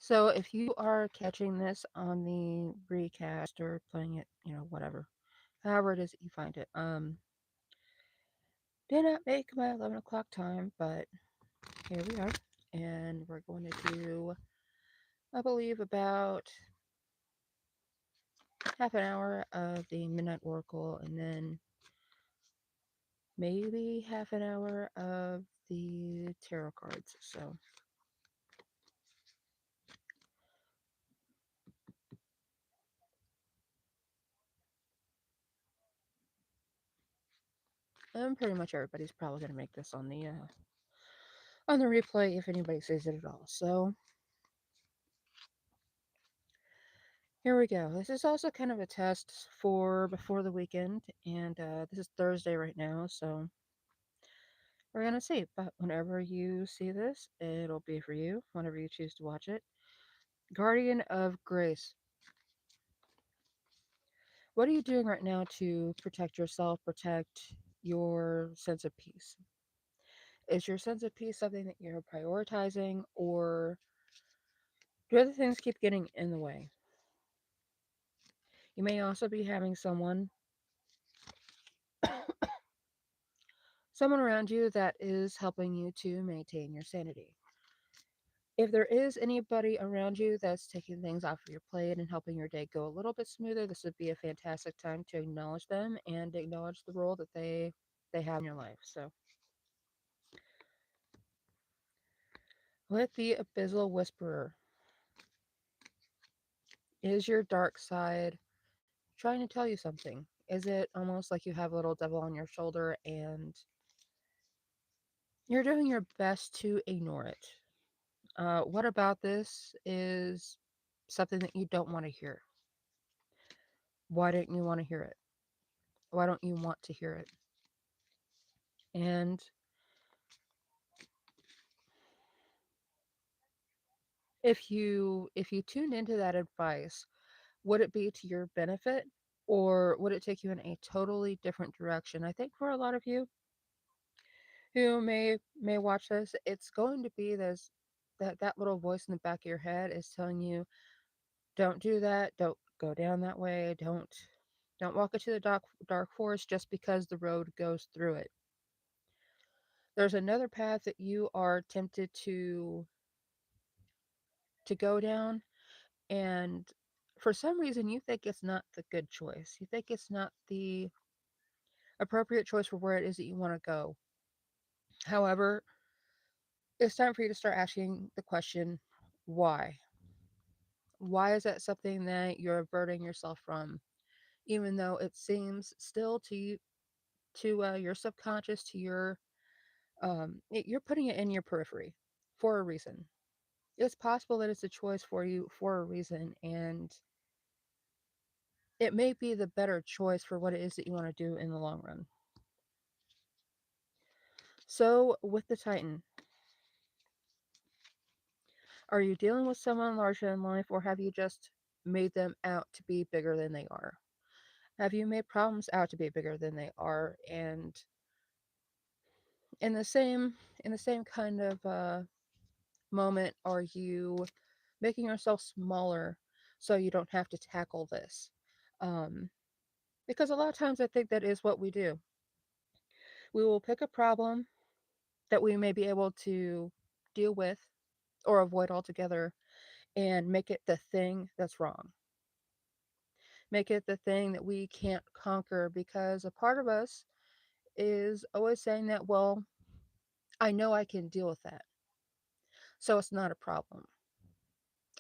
So if you are catching this on the recast or playing it, whatever, however it is that you find it, did not make my 11 o'clock time, but here we are. And we're going to do, I believe, about half an hour of the Midnight Oracle and then maybe half an hour of the tarot cards. So and pretty much everybody's probably going to make this on the replay if anybody sees it at all. So here we go. This is also kind of a test for before the weekend, and this is Thursday right now, so we're gonna see. But whenever you see this, it'll be for you. Whenever you choose to watch it, Guardian of Grace. What are you doing right now to protect yourself, protect your sense of peace? Is your sense of peace something that you're prioritizing, or do other things keep getting in the way? You may also be having someone around you that is helping you to maintain your sanity. If there is anybody around you that's taking things off of your plate and helping your day go a little bit smoother, this would be a fantastic time to acknowledge them and acknowledge the role that they have in your life. So, with the Abyssal Whisperer, is your dark side trying to tell you something? Is it almost like you have a little devil on your shoulder and you're doing your best to ignore it? What about this is something that you don't want to hear? Why don't you want to hear it? Why don't you want to hear it? And if you tuned into that advice, would it be to your benefit or would it take you in a totally different direction? I think for a lot of you who may watch this, it's going to be this that little voice in the back of your head is telling you, don't do that, don't go down that way, don't walk into the dark forest just because the road goes through it. There's another path that you are tempted to go down, and for some reason you think it's not the good choice. You think it's not the appropriate choice for where it is that you want to go. However, it's time for you to start asking the question, why? Why is that something that you're averting yourself from, even though it seems still to you, to your subconscious, to your you're putting it in your periphery for a reason. It's possible that it's a choice for you for a reason, and it may be the better choice for what it is that you want to do in the long run. So, with the Titan, are you dealing with someone larger in life, or have you just made them out to be bigger than they are? Have you made problems out to be bigger than they are? And in the same kind of moment, are you making yourself smaller so you don't have to tackle this? Um, because a lot of times I think that is what we do. We will pick a problem that we may be able to deal with or avoid altogether and make it the thing that's wrong. Make it the thing that we can't conquer because a part of us is always saying that, well, I know I can deal with that. So it's not a problem.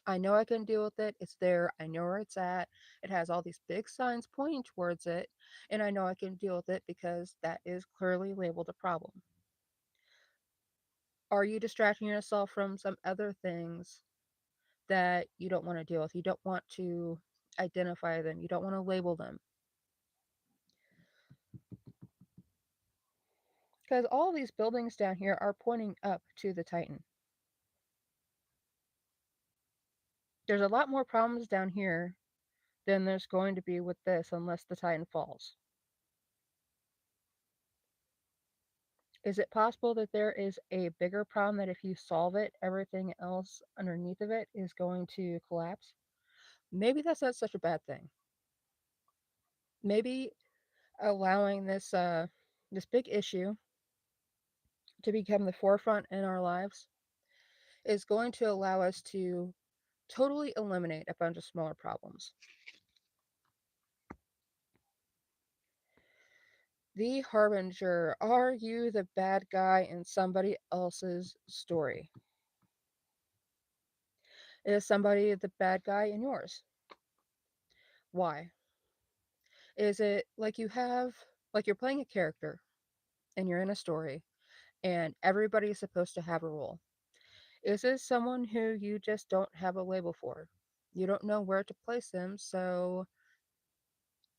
I know I can deal with it. It's there. I know where it's at. It has all these big signs pointing towards it. And I know I can deal with it because that is clearly labeled a problem. Are you distracting yourself from some other things that you don't want to deal with? You don't want to identify them. You don't want to label them. Because all these buildings down here are pointing up to the Titan. There's a lot more problems down here than there's going to be with this unless the Titan falls. Is it possible that there is a bigger problem that if you solve it, everything else underneath of it is going to collapse? Maybe that's not such a bad thing. Maybe allowing this big issue to become the forefront in our lives is going to allow us to totally eliminate a bunch of smaller problems. The Harbinger, are you the bad guy in somebody else's story? Is somebody the bad guy in yours? Why? Is it like you're playing a character and you're in a story and everybody is supposed to have a role? Is this someone who you just don't have a label for? You don't know where to place them, so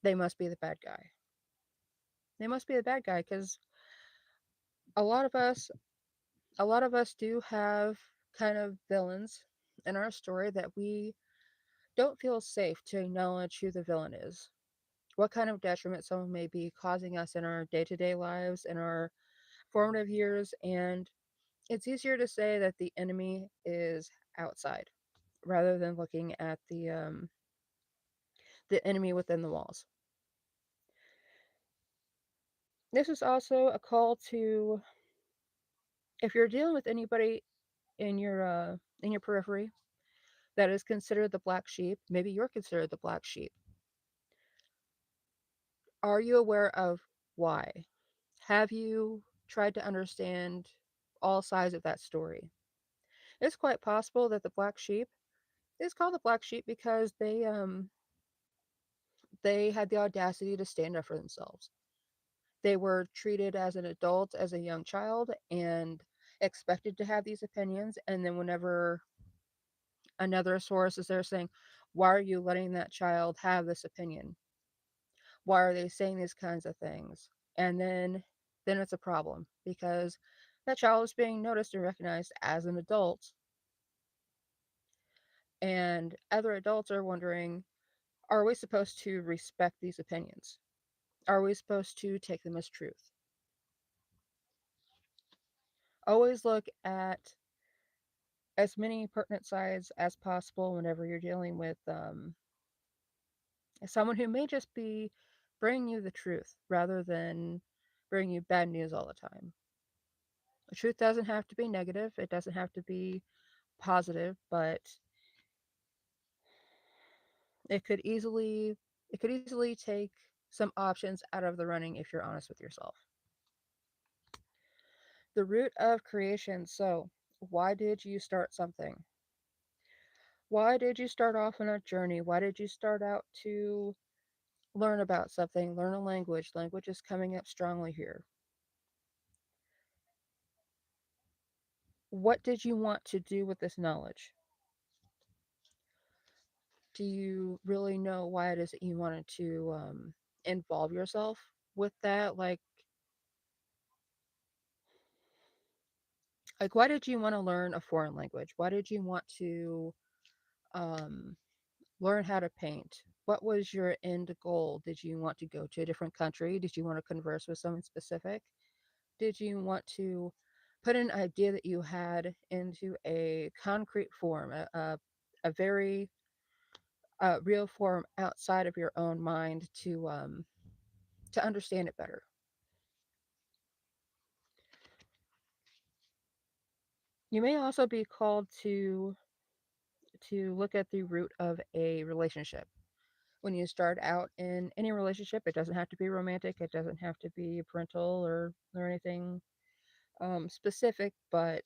they must be the bad guy. They must be the bad guy because a lot of us, a lot of us do have kind of villains in our story that we don't feel safe to acknowledge who the villain is. What kind of detriment someone may be causing us in our day to day lives, in our formative years, and it's easier to say that the enemy is outside rather than looking at the enemy within the walls. This is also a call to, if you're dealing with anybody in your periphery that is considered the black sheep, maybe you're considered the black sheep. Are you aware of why? Have you tried to understand all sides of that story? It's quite possible that the black sheep is called the black sheep because they had the audacity to stand up for themselves. They were treated as an adult, as a young child, and expected to have these opinions. And then whenever another source is there saying, "Why are you letting that child have this opinion? Why are they saying these kinds of things?" And then it's a problem because that child is being noticed and recognized as an adult, and other adults are wondering, are we supposed to respect these opinions? Are we supposed to take them as truth? Always look at as many pertinent sides as possible whenever you're dealing with someone who may just be bringing you the truth rather than bringing you bad news all the time. The truth doesn't have to be negative, it doesn't have to be positive, but it could easily it could easily take some options out of the running if you're honest with yourself. The root of creation. So, why did you start something? Why did you start off on a journey? Why did you start out to learn about something, learn a language? Language is coming up strongly here. What did you want to do with this knowledge? Do you really know why it is that you wanted to involve yourself with that? Like, why did you want to learn a foreign language? Why did you want to um, learn how to paint? What was your end goal? Did you want to go to a different country? Did you want to converse with someone specific? Did you want to put an idea that you had into a concrete form, a very real form outside of your own mind to understand it better? You may also be called to look at the root of a relationship. When you start out in any relationship, it doesn't have to be romantic, it doesn't have to be parental or anything specific, but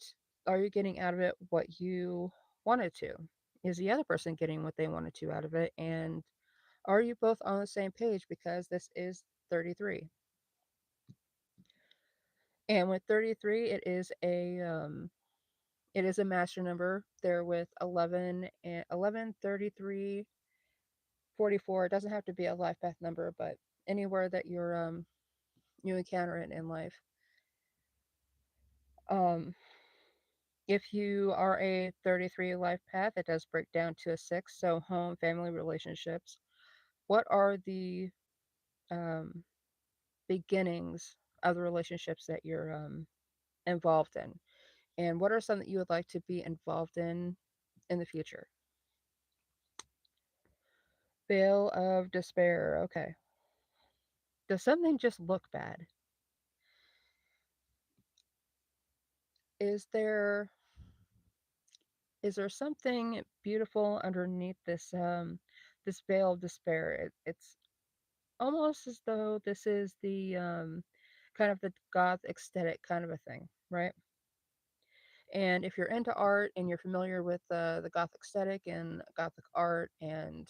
are you getting out of it what you wanted to? Is the other person getting what they wanted to out of it? And are you both on the same page? Because this is 33. And with 33, it is a master number. There with 11 and 11, 33, 44. It doesn't have to be a life path number, but anywhere that you encounter it in life. Um, if you are a 33 life path, it does break down to a 6. So home, family, relationships. What are the um, beginnings other relationships that you're involved in? And what are some that you would like to be involved in the future? Veil of despair. Okay. Does something just look bad? Is there is there something beautiful underneath this veil of despair? It's almost as though this is the kind of the goth aesthetic kind of a thing, right? And if you're into art and you're familiar with the gothic aesthetic and gothic art and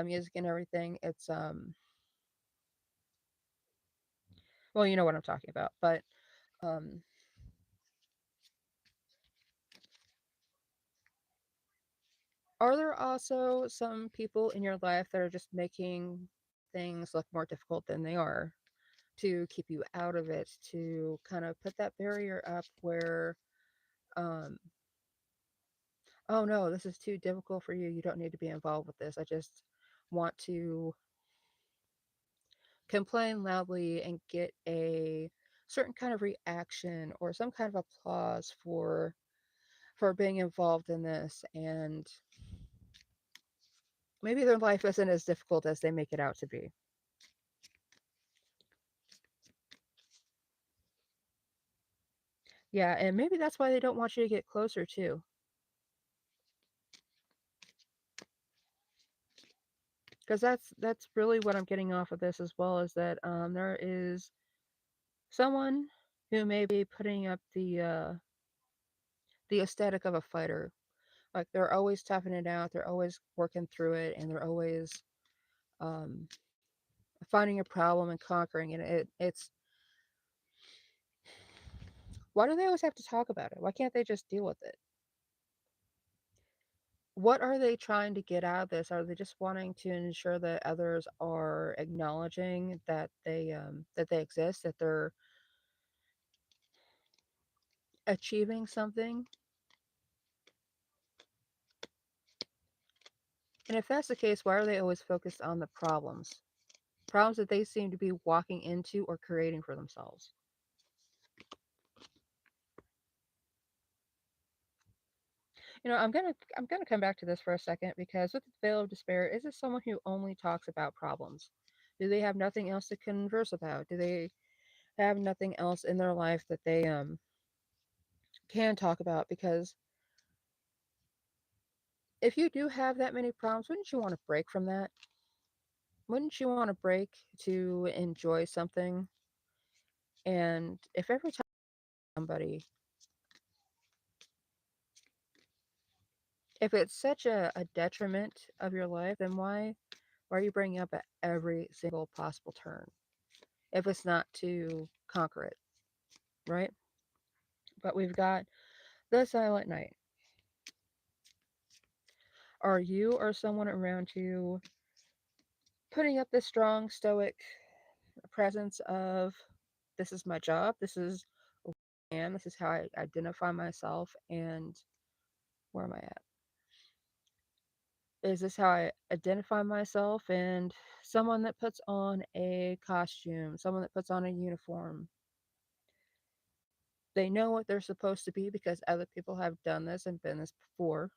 music and everything, it's well, you know what I'm talking about. But um, are there also some people in your life that are just making things look more difficult than they are to keep you out of it, to kind of put that barrier up where, um, oh no, this is too difficult for you. You don't need to be involved with this. I just want to complain loudly and get a certain kind of reaction or some kind of applause for being involved in this, and maybe their life isn't as difficult as they make it out to be. Yeah, and maybe that's why they don't want you to get closer too. Because that's really what I'm getting off of this as well, is that there is someone who may be putting up the aesthetic of a fighter. Like they're always toughing it out, they're always working through it, and they're always um, finding a problem and conquering it. It's why do they always have to talk about it? Why can't they just deal with it? What are they trying to get out of this? Are they just wanting to ensure that others are acknowledging that they exist, that they're achieving something? And if that's the case, why are they always focused on the problems? Problems that they seem to be walking into or creating for themselves. I'm gonna come back to this for a second because with the veil of despair, is it someone who only talks about problems? Do they have nothing else to converse about? Do they have nothing else in their life that they can talk about? Because if you do have that many problems, wouldn't you want to break from that? Wouldn't you want to break to enjoy something? And if every time somebody, if it's such a detriment of your life, then why are you bringing up at every single possible turn? If it's not to conquer it, right? But we've got the silent night. Are you or someone around you putting up this strong stoic presence of this is my job, this is who I am, this is how I identify myself, and where am I at? Is this how I identify myself? And someone that puts on a costume, someone that puts on a uniform, they know what they're supposed to be because other people have done this and been this before,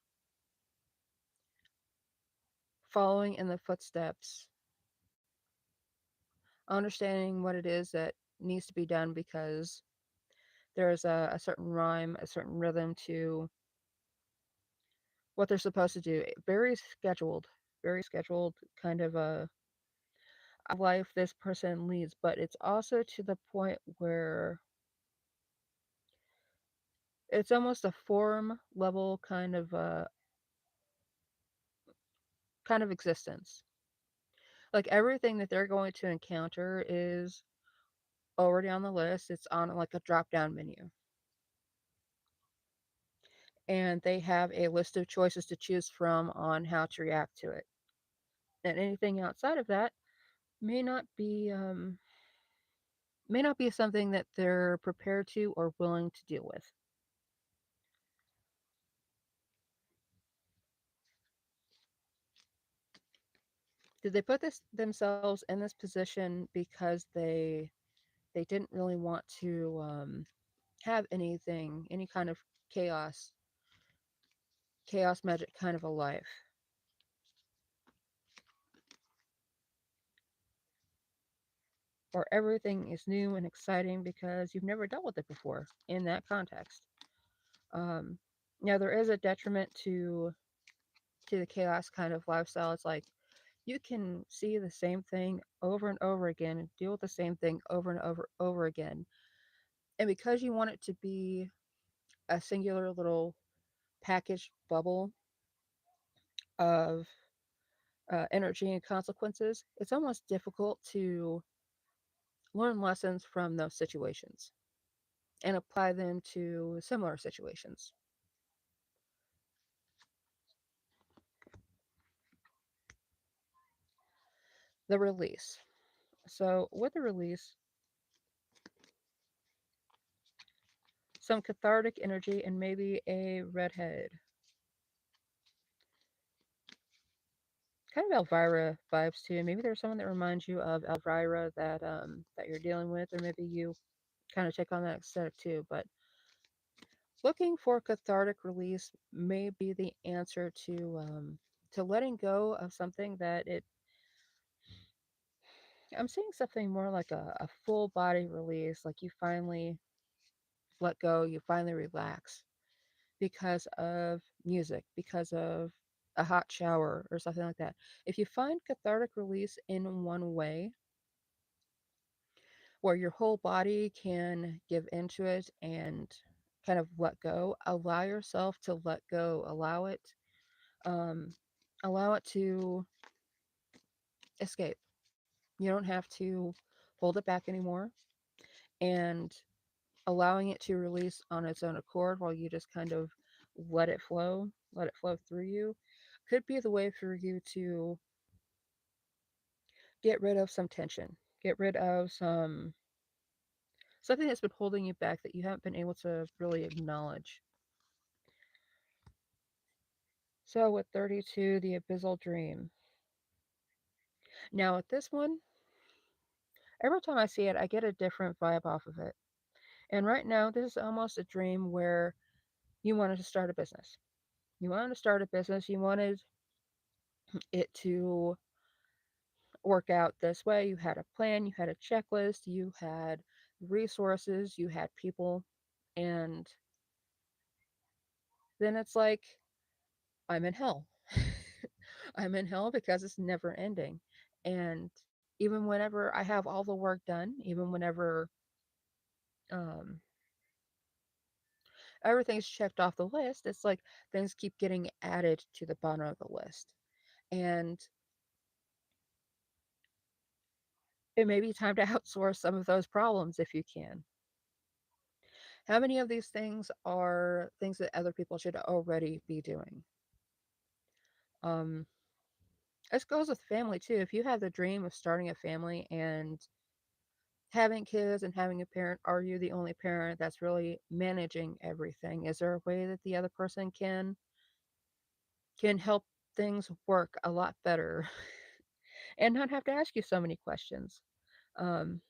following in the footsteps, understanding what it is that needs to be done because there's a certain rhyme, a certain rhythm to what they're supposed to do. Very scheduled kind of a life this person leads, but it's also to the point where it's almost a form level kind of existence. Like everything that they're going to encounter is already on the list. It's on like a drop down menu. And they have a list of choices to choose from on how to react to it. And anything outside of that may not be something that they're prepared to or willing to deal with. Did they put this themselves in this position because they They didn't really want to have anything, any kind of chaos, chaos magic kind of a life, where everything is new and exciting because you've never dealt with it before in that context. Um, Now there is a detriment to the chaos kind of lifestyle. It's like you can see the same thing over and over again and deal with the same thing over and over again. And because you want it to be a singular little packaged bubble of energy and consequences, it's almost difficult to learn lessons from those situations and apply them to similar situations. The release. So, with the release, some cathartic energy and maybe a redhead. Kind of Elvira vibes too. Maybe there's someone that reminds you of Elvira that you're dealing with, or maybe you kind of take on that aesthetic too. But looking for cathartic release may be the answer to letting go of something that it. I'm seeing something more like a full body release, like you finally let go, you finally relax because of music, because of a hot shower or something like that. If you find cathartic release in one way, where your whole body can give into it and kind of let go, allow yourself to let go, um, allow it to escape. You don't have to hold it back anymore, and allowing it to release on its own accord while you just kind of let it flow through you, could be the way for you to get rid of some tension, get rid of something that's been holding you back that you haven't been able to really acknowledge. So with 32, the abyssal dream. Now with this one, every time I see it, I get a different vibe off of it. And right now, this is almost a dream where you wanted to start a business. You wanted to start a business. You wanted it to work out this way. You had a plan, you had a checklist, you had resources, you had people, and then it's like, I'm in hell. I'm in hell because it's never ending. And even whenever I have all the work done, even whenever um, everything's checked off the list, it's like things keep getting added to the bottom of the list. And it may be time to outsource some of those problems if you can. How many of these things are things that other people should already be doing? Um, this goes with family too. If you have the dream of starting a family and having kids and having a parent, are you the only parent that's really managing everything? Is there a way that the other person can help things work a lot better and not have to ask you so many questions? Um,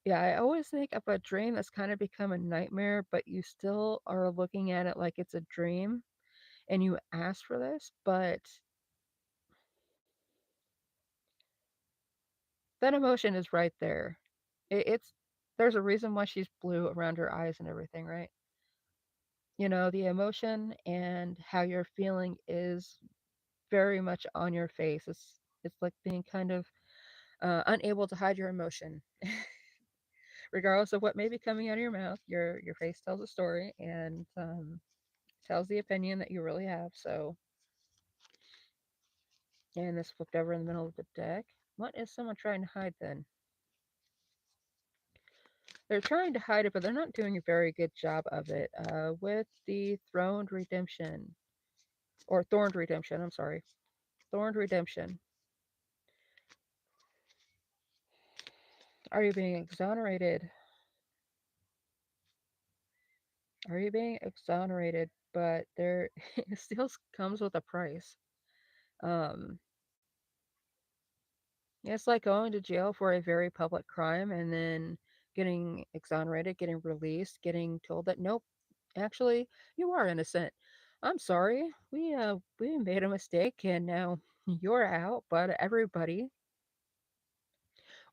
yeah, I always think of a dream that's kind of become a nightmare, but you still are looking at it like it's a dream and you ask for this, but that emotion is right there. It's there's a reason why she's blue around her eyes and everything, right? You know, the emotion and how you're feeling is very much on your face. It's like being kind of unable to hide your emotion, regardless of what may be coming out of your mouth. Your face tells a story and tells the opinion that you really have. So, and this flipped over in the middle of the deck. What is someone trying to hide then? They're trying to hide it, but they're not doing a very good job of it. With the Throned Redemption, or Thorned Redemption, I'm sorry. Thorned Redemption. Are you being exonerated? Are you being exonerated? But there, it still comes with a price. Um, It's like going to jail for a very public crime and then getting exonerated, getting released, getting told that nope, actually you are innocent. I'm sorry. We made a mistake and now you're out, but everybody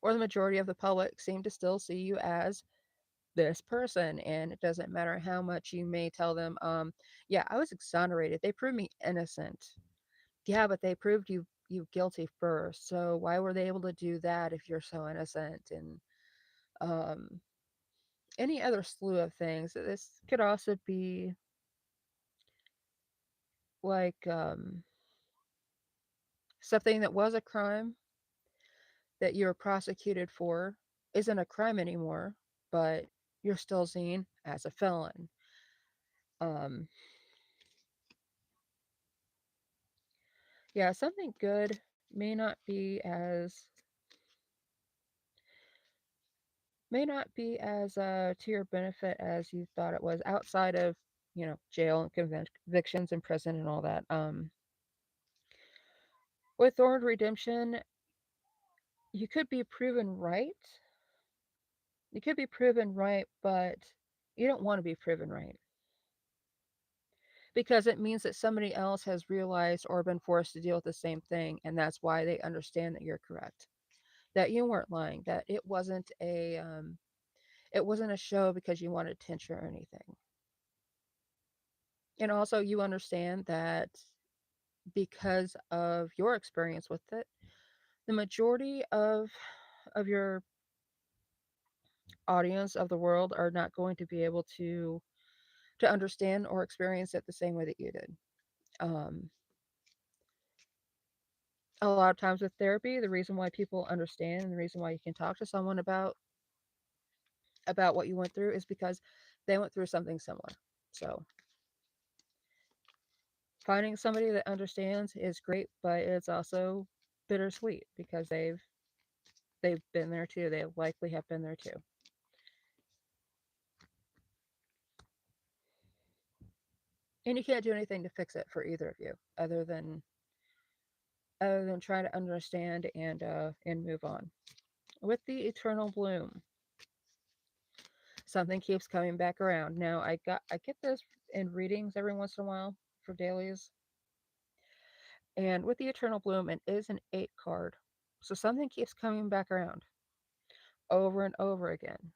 or the majority of the public seem to still see you as this person, and it doesn't matter how much you may tell them, yeah, I was exonerated, they proved me innocent. Yeah, but they proved you guilty first, so why were they able to do that if you're so innocent? And um any other slew of things. This could also be like something that was a crime that you were prosecuted for isn't a crime anymore, but you're still seen as a felon. um yeah, something good may not be as to your benefit as you thought it was, outside of jail and convictions and prison and all that. With thorned redemption, you could be proven right. You could be proven right, but you don't want to be proven right because it means that somebody else has realized or been forced to deal with the same thing, and that's why they understand that you're correct, that you weren't lying, that it wasn't a show because you wanted attention or anything. And also, you understand that because of your experience with it, the majority of your audience of the world are not going to be able to understand or experience it the same way that you did. Um, a lot of times with therapy, the reason why people understand and the reason why you can talk to someone about what you went through is because they went through something similar. So finding somebody that understands is great, but it's also bittersweet because they've been there too. They likely have been there too. And you can't do anything to fix it for either of you other than try to understand and move on. With the eternal bloom, something keeps coming back around. Now I get this in readings every once in a while for dailies. And with the eternal bloom, it is an 8 card. So something keeps coming back around over and over again.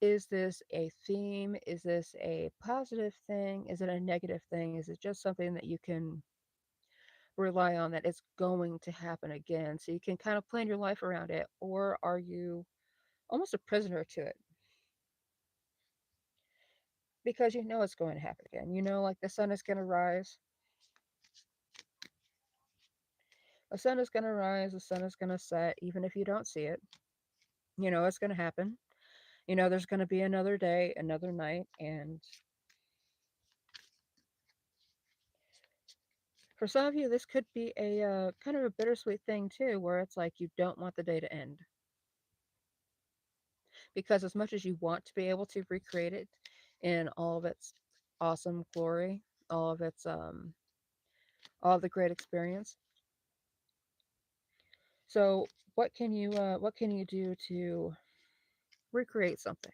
Is this a theme? Is this a positive thing? Is it a negative thing? Is it just something that you can rely on that it's going to happen again so you can kind of plan your life around it? Or are you almost a prisoner to it because you know it's going to happen again? You know, like the sun is going to rise. The sun is going to rise. The sun is going to set, even if you don't see it. You know it's going to happen. You know there's going to be another day, another night. And for some of you, this could be a kind of a bittersweet thing too, where it's like you don't want the day to end because as much as you want to be able to recreate it in all of its awesome glory, all of its all of the great experience. So what can you do to recreate something?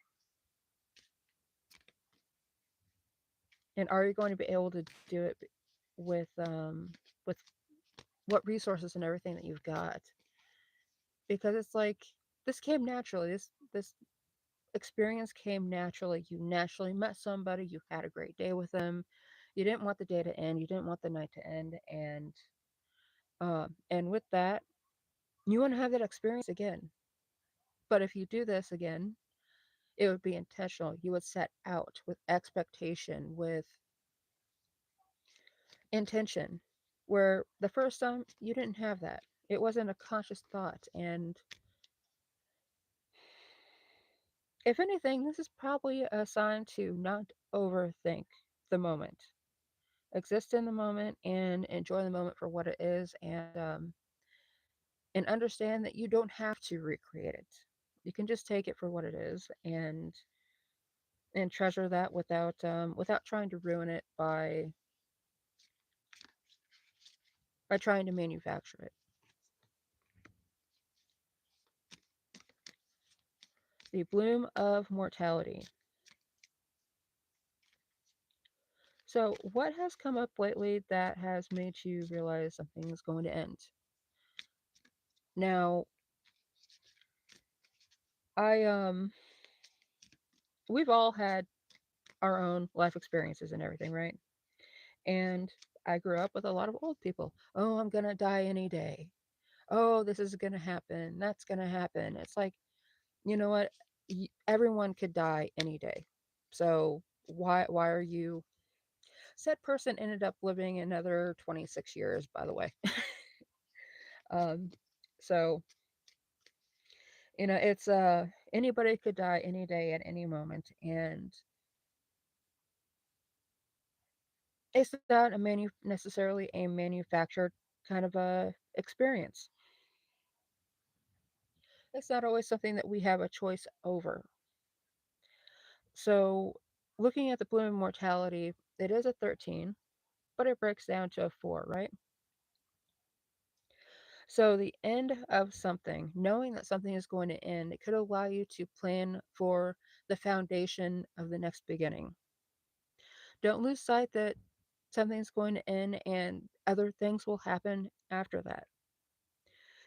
And are you going to be able to do it with what resources and everything that you've got? Because it's like this came naturally. This experience came naturally. You naturally met somebody, you had a great day with them. You didn't want the day to end, you didn't want the night to end, and with that, you want to have that experience again. But if you do this again, it would be intentional. You would set out with expectation, with intention. Where the first time you didn't have that. It wasn't a conscious thought. And if anything, this is probably a sign to not overthink the moment. Exist in the moment and enjoy the moment for what it is, and understand that you don't have to recreate it. You can just take it for what it is and treasure that without trying to ruin it by by trying to manufacture it. The bloom of mortality. So, what has come up lately that has made you realize something's going to end? Now, I we've all had our own life experiences and everything, right? And I grew up with a lot of old people. Oh, I'm gonna die any day. Oh, this is gonna happen. That's gonna happen. It's like, you know what? Everyone could die any day. So why are you? Said person ended up living another 26 years, by the way. Um, so it's anybody could die any day at any moment, and it's not necessarily a manufactured kind of a experience. It's not always something that we have a choice over. So, looking at the bloom of mortality, it is a 13, but it breaks down to a 4, right? So, the end of something, knowing that something is going to end, it could allow you to plan for the foundation of the next beginning. Don't lose sight that something's going to end and other things will happen after that.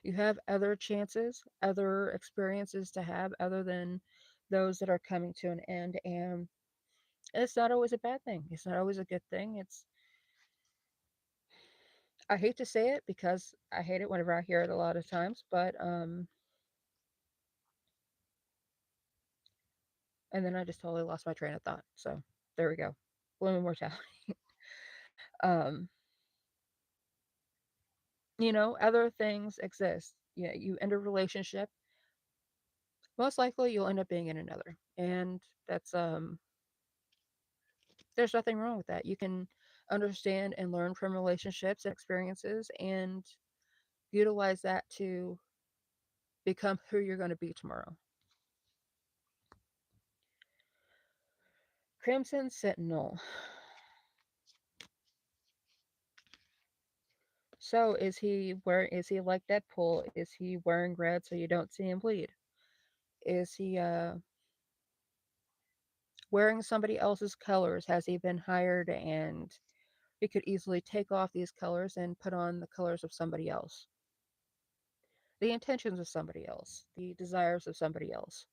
You have other chances, other experiences to have other than those that are coming to an end. And it's not always a bad thing. It's not always a good thing. I hate to say it because I hate it whenever I hear it a lot of times, but and then I just totally lost my train of thought. So there we go. Bloom immortality. um, other things exist. Yeah, you end a relationship, most likely you'll end up being in another. And that's there's nothing wrong with that. You can understand and learn from relationships and experiences and utilize that to become who you're going to be tomorrow. Crimson Sentinel. So is he like Deadpool? Is he wearing red so you don't see him bleed? Is he wearing somebody else's colors? Has he been hired and he could easily take off these colors and put on the colors of somebody else? The intentions of somebody else, the desires of somebody else.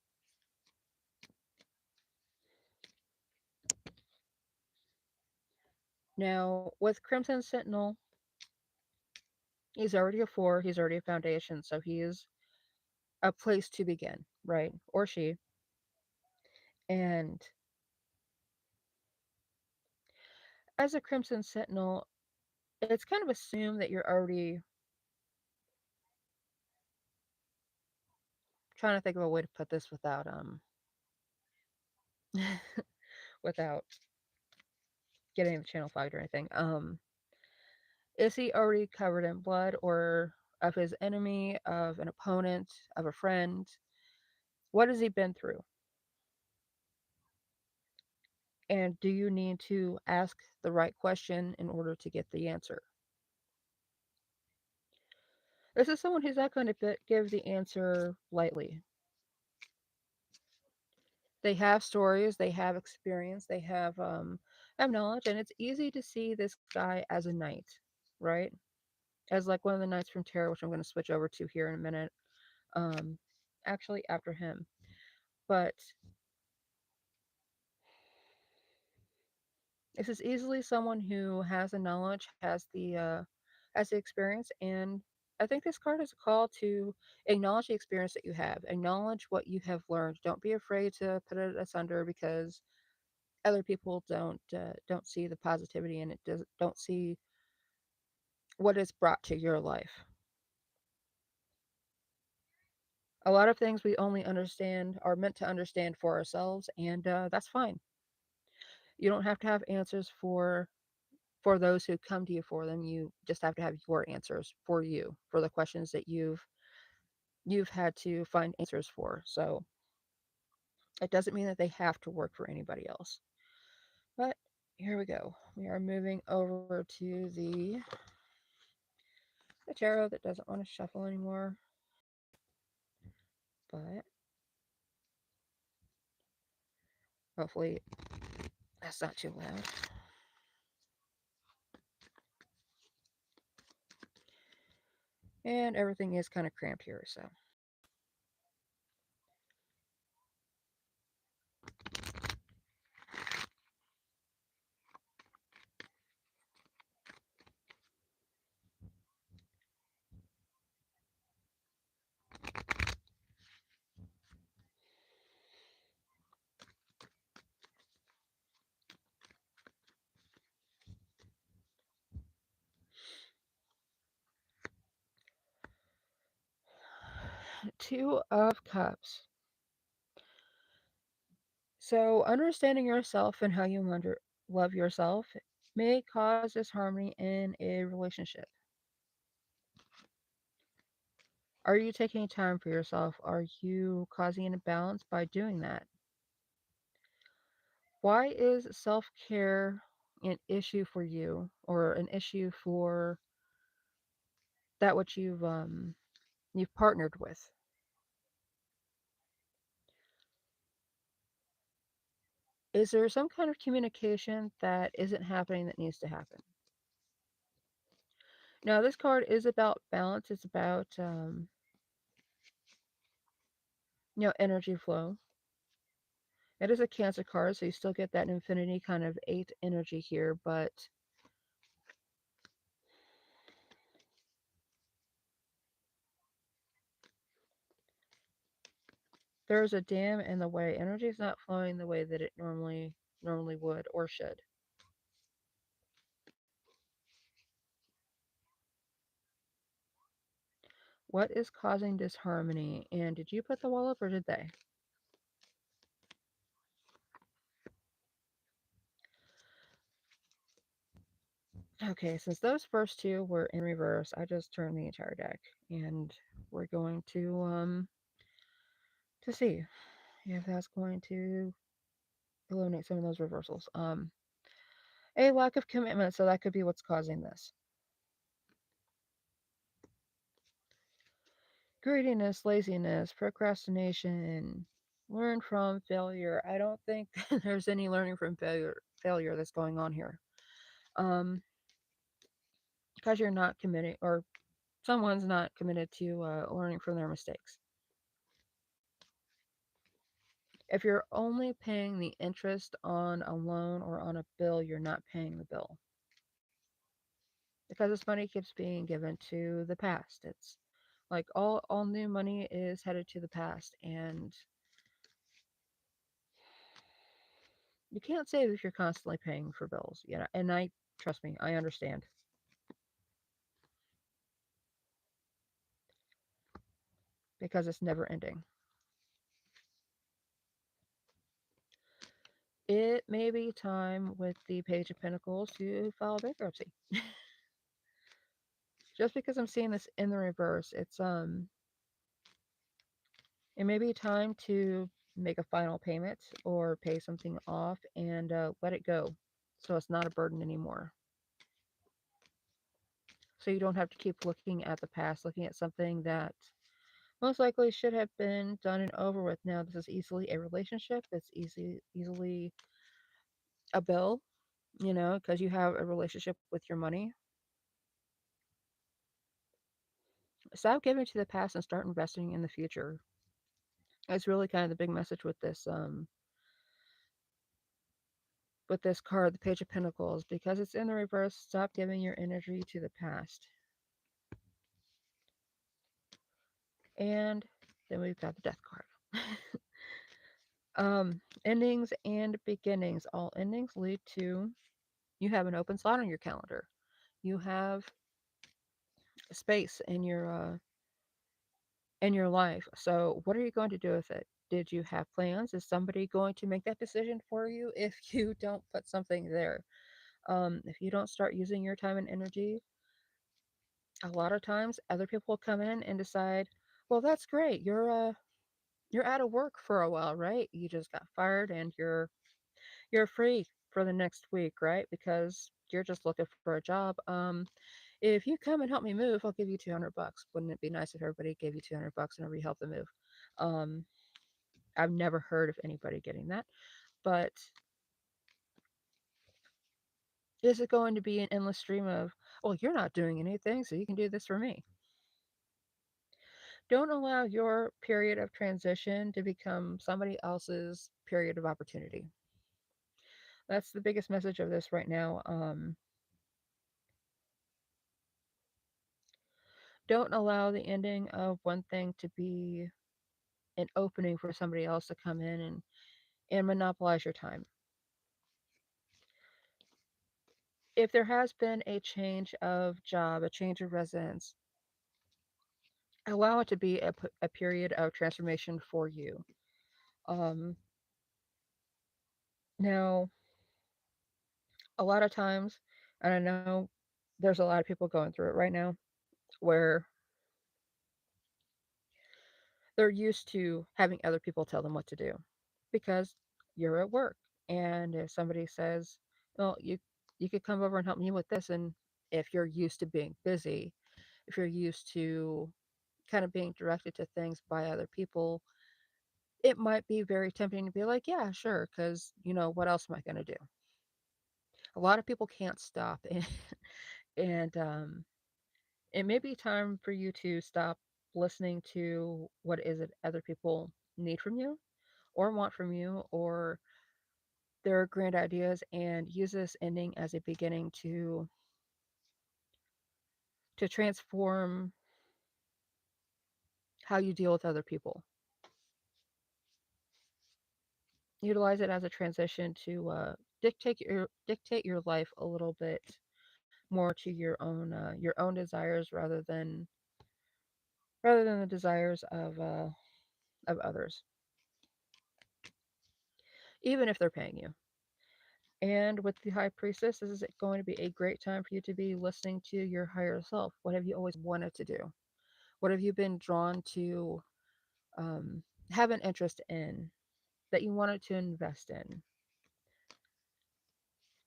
Now, with Crimson Sentinel, he's already a 4, he's already a foundation, so he is a place to begin, right? Or she. And as a Crimson Sentinel, it's kind of assumed that you're already trying to think of a way to put this without without getting the channel flagged or anything. Is he already covered in blood or of his enemy, of an opponent, of a friend? What has he been through? And do you need to ask the right question in order to get the answer? This is someone who's not going to give the answer lightly. They have stories, they have experience, they have knowledge, and it's easy to see this guy as a knight, right? As like one of the knights from Terra, which I'm going to switch over to here in a minute. Um, actually, after him, but this is easily someone who has the knowledge, has the experience, and I think this card is a call to acknowledge the experience that you have, acknowledge what you have learned. Don't be afraid to put it asunder because other people don't see the positivity in it, don't see what it's brought to your life. A lot of things we only understand are meant to understand for ourselves, and that's fine. You don't have to have answers for those who come to you for them. You just have to have your answers for you for the questions that you've had to find answers for. So it doesn't mean that they have to work for anybody else. But here we go. We are moving over to the The tarot that doesn't want to shuffle anymore, but hopefully that's not too loud. And everything is kind of cramped here, so. Two of Cups. So, understanding yourself and how you love yourself may cause disharmony in a relationship. Are you taking time for yourself? Are you causing an imbalance by doing that? Why is self care an issue for you or an issue for that which you've partnered with? Is there some kind of communication that isn't happening that needs to happen? Now, this card is about balance. It's about energy flow. It is a Cancer card, so you still get that infinity kind of eight energy here, but there's a dam in the way. Energy is not flowing the way that it normally would or should. What is causing disharmony? And did you put the wall up or did they? Okay, since those first two were in reverse, I just turned the entire deck, and we're going to see if that's going to eliminate some of those reversals. A lack of commitment, so that could be what's causing this. Greediness, laziness, procrastination, learn from failure. I don't think there's any learning from failure that's going on here. Um, because you're not committing, or someone's not committed to learning from their mistakes. If you're only paying the interest on a loan or on a bill, you're not paying the bill because this money keeps being given to the past. It's like all new money is headed to the past, and you can't save if you're constantly paying for bills. And I trust me, I understand because it's never ending. It may be time with the Page of Pentacles to file bankruptcy. Just because I'm seeing this in the reverse, it may be time to make a final payment or pay something off and let it go, so it's not a burden anymore. So you don't have to keep looking at the past, looking at something that most likely should have been done and over with. Now, this is easily a relationship. It's easily a bill, because you have a relationship with your money. Stop giving to the past and start investing in the future. That's really kind of the big message with this card, the Page of Pentacles, because it's in the reverse. Stop giving your energy to the past. And then we've got the Death card. Endings and beginnings. All endings lead to you have an open slot on your calendar. You have space in your life. So what are you going to do with it? Did you have plans? Is somebody going to make that decision for you if you don't put something there? If you don't start using your time and energy, a lot of times other people will come in and decide, well, that's great. You're out of work for a while, right? You just got fired and you're free for the next week, right? Because you're just looking for a job. If you come and help me move, I'll give you $200. Wouldn't it be nice if everybody gave you $200 whenever you help them move? Um, I've never heard of anybody getting that, but is it going to be an endless stream of, well, you're not doing anything, so you can do this for me? Don't allow your period of transition to become somebody else's period of opportunity. That's the biggest message of this right now. Don't allow the ending of one thing to be an opening for somebody else to come in and monopolize your time. If there has been a change of job, a change of residence, allow it to be a period of transformation for you. Um, Now, a lot of times, and I know there's a lot of people going through it right now, where they're used to having other people tell them what to do because you're at work. And if somebody says, well, you could come over and help me with this, and if you're used to being busy, if you're used to kind of being directed to things by other people, it might be very tempting to be like, yeah, sure, because what else am I going to do? A lot of people can't stop, and it may be time for you to stop listening to what is it other people need from you or want from you or their grand ideas, and use this ending as a beginning to transform how you deal with other people. Utilize it as a transition to dictate your life a little bit more to your own desires rather than the desires of others, even if they're paying you. And with the High Priestess, this is going to be a great time for you to be listening to your higher self. What have you always wanted to do? What have you been drawn to um, have an interest in that you wanted to invest in?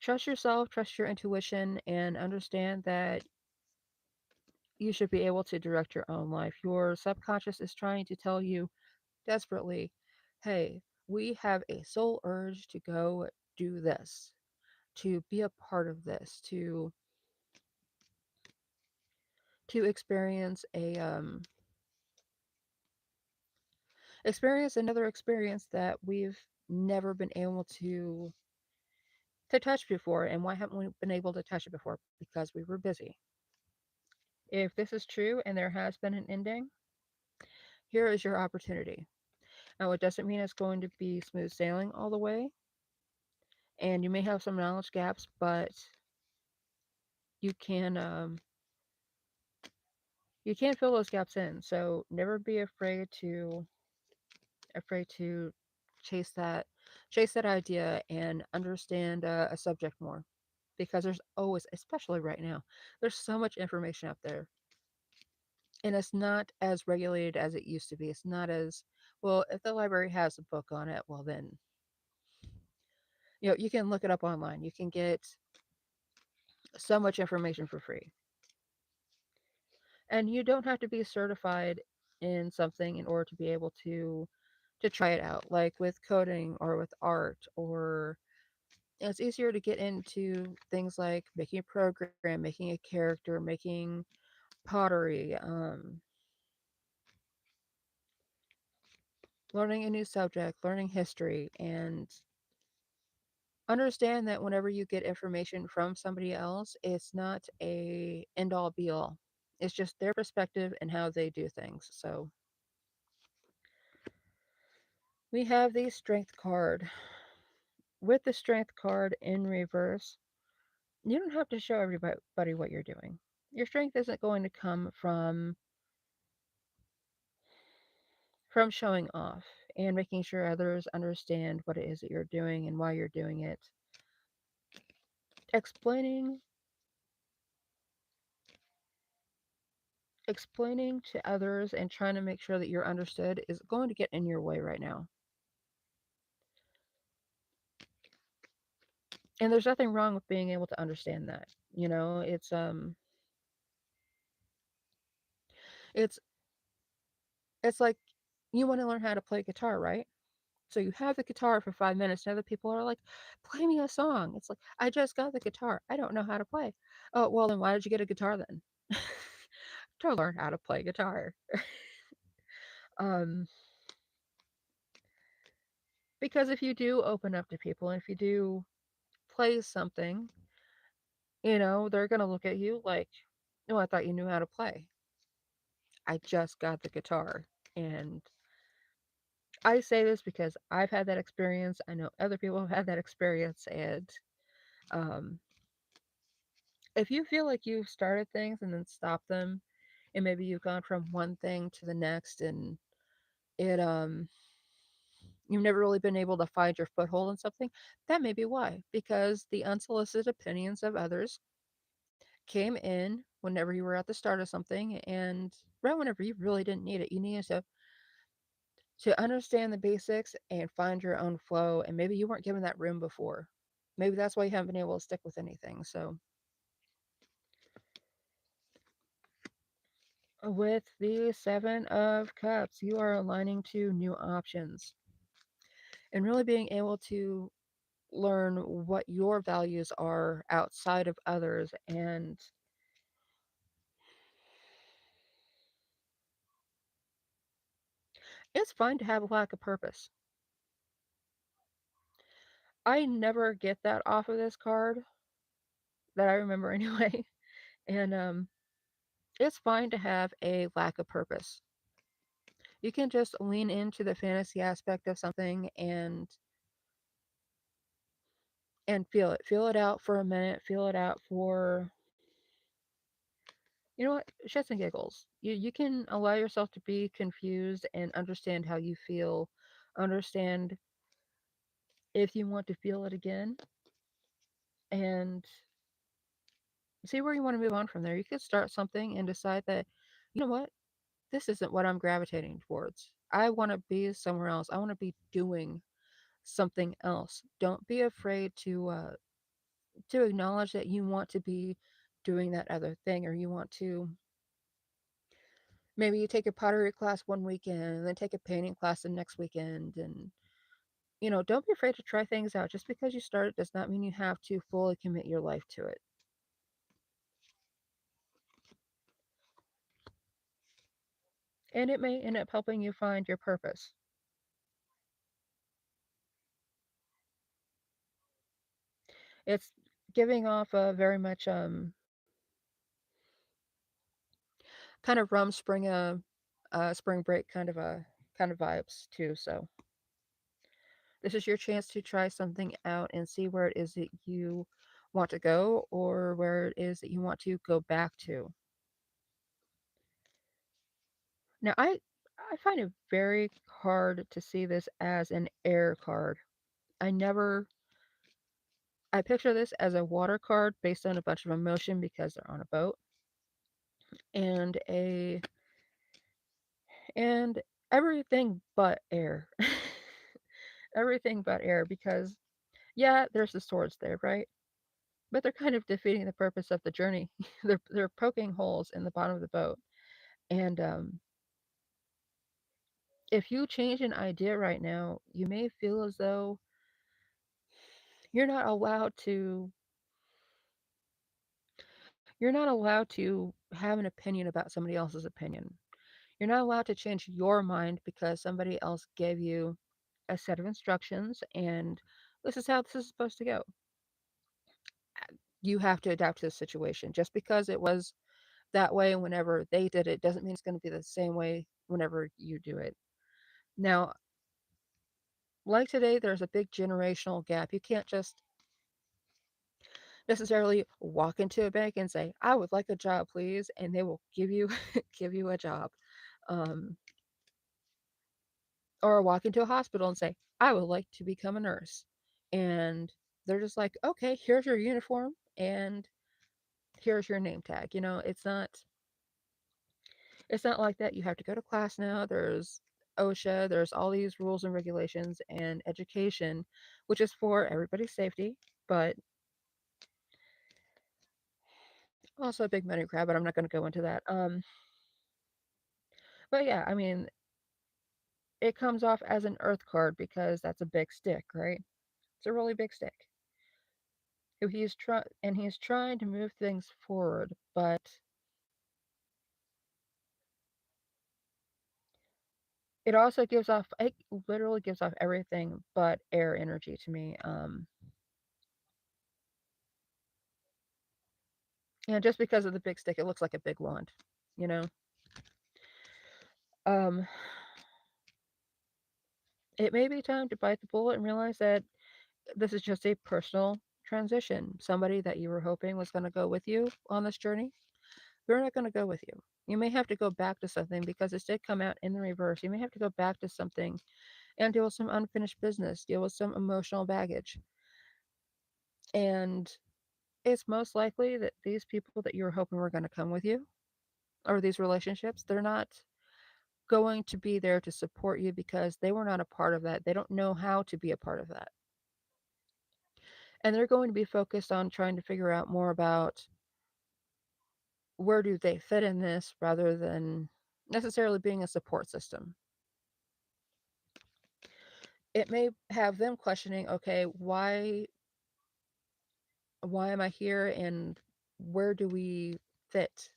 Trust yourself, trust your intuition, and understand that you should be able to direct your own life. Your subconscious is trying to tell you desperately, hey, we have a soul urge to go do this, to be a part of this, to experience another experience that we've never been able to touch before. And why haven't we been able to touch it before? Because we were busy. If this is true and there has been an ending, here is your opportunity. Now, it doesn't mean it's going to be smooth sailing all the way, and you may have some knowledge gaps, but you can um, you can fill those gaps in. So never be afraid to chase that chase that idea and understand a subject more, because there's always, especially right now, there's so much information out there, and it's not as regulated as it used to be. It's not as well. If the library has a book on it, well then you can look it up online. You can get so much information for free, and you don't have to be certified in something in order to be able to try it out, like with coding or with art. Or it's easier to get into things like making a program, making a character, making pottery, learning a new subject, learning history, and understand that whenever you get information from somebody else, it's not a end all be all. It's just their perspective and how they do things. So we have the strength card. With the strength card in reverse, you don't have to show everybody what you're doing. Your strength isn't going to come from showing off and making sure others understand what it is that you're doing and why you're doing it. Explaining explaining to others and trying to make sure that you're understood is going to get in your way right now. And there's nothing wrong with being able to understand that. It's It's it's like you want to learn how to play guitar, right? So you have the guitar for 5 minutes, and other people are like, "Play me a song." It's like, "I just got the guitar. I don't know how to play." Oh, well, then why did you get a guitar then? To learn how to play guitar. Um, because if you do open up to people, and if you do play something, they're gonna look at you like, "No, I thought you knew how to play." I just got the guitar, and I say this because I've had that experience. I know other people have had that experience, and um, if you feel like you've started things and then stopped them, and maybe you've gone from one thing to the next, and it you've never really been able to find your foothold in something, that may be why. Because the unsolicited opinions of others came in whenever you were at the start of something, and right whenever you really didn't need it. You needed to understand the basics and find your own flow, and maybe you weren't given that room before. Maybe that's why you haven't been able to stick with anything. So with the Seven of Cups, you are aligning to new options and really being able to learn what your values are outside of others. And it's fine to have a lack of purpose. I never get that off of this card that I remember anyway. And it's fine to have a lack of purpose. You can just lean into the fantasy aspect of something and feel it. Feel it out for a minute. Feel it out for, shits and giggles. You can allow yourself to be confused and understand how you feel. Understand if you want to feel it again, and see where you want to move on from there. You could start something and decide that, you know what, this isn't what I'm gravitating towards. I want to be somewhere else. I want to be doing something else. Don't be afraid to acknowledge that you want to be doing that other thing, or you want to, maybe you take a pottery class one weekend and then take a painting class the next weekend. And don't be afraid to try things out. Just because you started does not mean you have to fully commit your life to it. And it may end up helping you find your purpose. It's giving off a very much kind of rum spring spring break kind of vibes too. So this is your chance to try something out and see where it is that you want to go, or where it is that you want to go back to. Now, I find it very hard to see this as an air card. I never I picture this as a water card based on a bunch of emotion because they're on a boat, and a and everything but air. Everything but air, because yeah, there's the swords there, right? But they're kind of defeating the purpose of the journey. They're poking holes in the bottom of the boat. And if you change an idea right now, you may feel as though you're not allowed to you're not allowed to have an opinion about somebody else's opinion. You're not allowed to change your mind because somebody else gave you a set of instructions, and this is how this is supposed to go. You have to adapt to the situation. Just because it was that way whenever they did it doesn't mean it's going to be the same way whenever you do it. Now, like today, there's a big generational gap. You can't just necessarily walk into a bank and say, "I would like a job, please," and they will give you give you a job. Um, or walk into a hospital and say, "I would like to become a nurse," and they're just like, "Okay, here's your uniform and here's your name tag." It's not like that. You have to go to class now. There's OSHA, there's all these rules and regulations and education, which is for everybody's safety, but also a big money grab, but I'm not going to go into that. But yeah, I mean, it comes off as an earth card because that's a big stick, right? It's a really big stick. He's trying to move things forward, but it also gives off it literally gives off everything but air energy to me. And just because of the big stick, it looks like a big wand, you know. Um, it may be time to bite the bullet and realize that this is just a personal transition. Somebody that you were hoping was going to go with you on this journey, they're not going to go with you. You may have to go back to something because this did come out in the reverse. You may have to go back to something and deal with some unfinished business, deal with some emotional baggage. And it's most likely that these people that you were hoping were going to come with you, or these relationships, they're not going to be there to support you because they were not a part of that. They don't know how to be a part of that. And they're going to be focused on trying to figure out more about where do they fit in this rather than necessarily being a support system. It may have them questioning, okay, why am I here and where do we fit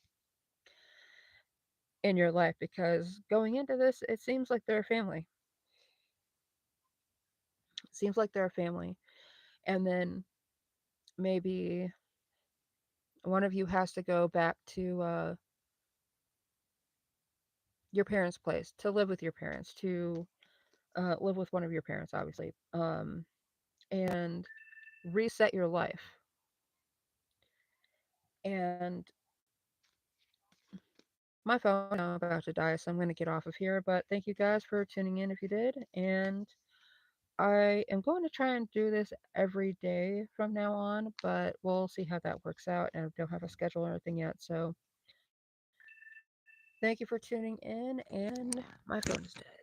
in your life? Because going into this, it seems like they're a family. It seems like they're a family. And then maybe one of you has to go back to your parents' place to live with your parents, to live with one of your parents, obviously, and reset your life. And my phone is now about to die, so I'm going to get off of here. But thank you guys for tuning in if you did. And I am going to try and do this every day from now on, but we'll see how that works out. And I don't have a schedule or anything yet. So thank you for tuning in. And my phone is dead.